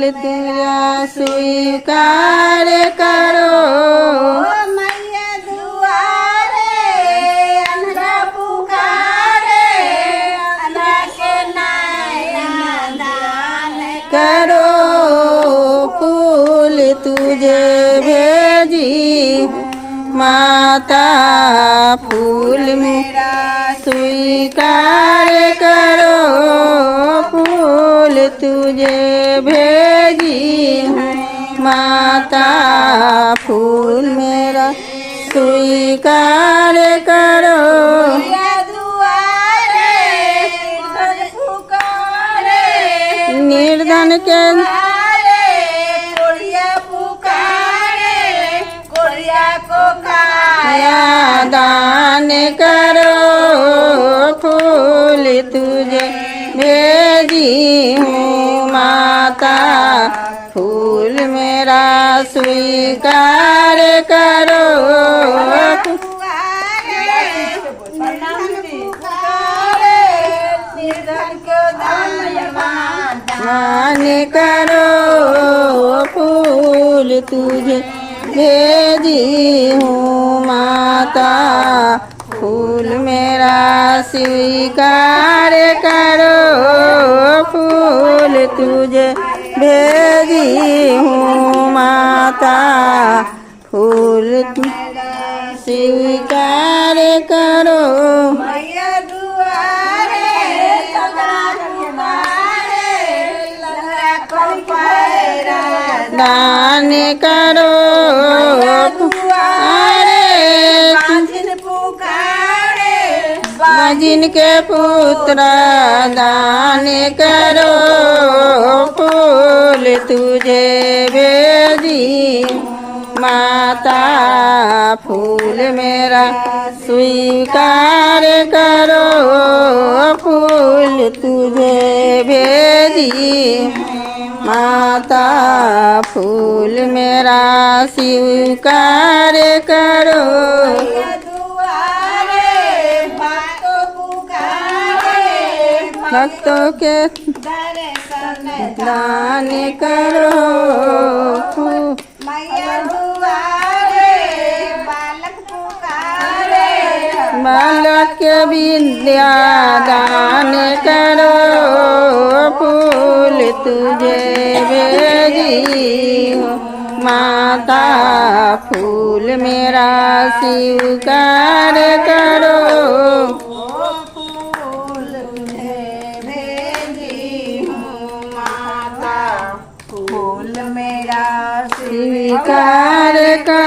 तुझा स्वीकार करो। मैया दुआरे अंधा पुकारे, अंधा के नयन दान करो फूल तुझे भेजी माता, फूल मेरा स्वीकार करो। फूल तुझे भेजी माता, फूल मेरा स्वीकार करो। मैया दुआरे अंधा पुकारे, निर्धन के कोढ़िया पुकारे, कोढ़िया को काया दान करो। फूल तुझे भेजी हूँ माता, फूल मेरा स्वीकार करो। दान करो फूल तुझे भेजी हूँ माता, फूल मेरा स्वीकार करो। फूल तुझे भेजी हूँ माता, फूल स्वीकार करो। मैया दुआरे लगरा पुकारे, लगरा को पैरा दान करो दुआरे बांझिन पुकारे, बाजिन के पुत्र दान करो। फूल तुझे भेजी माता, फूल मेरा स्वीकार करो। फूल तुझे भेजी माता, फूल मेरा स्वीकार करो। दुआरे भक्तों पुकारे, भक्तों के दर्शन दान करो। मैया दुआरे बालक पुकारे, बालक के विद्या दान करो। फूल तुझे भेजी माता, फूल मेरा स्वीकार करो। फूल तुझे भेजी हूँ माता, फूल मेरा स्वीकार करो।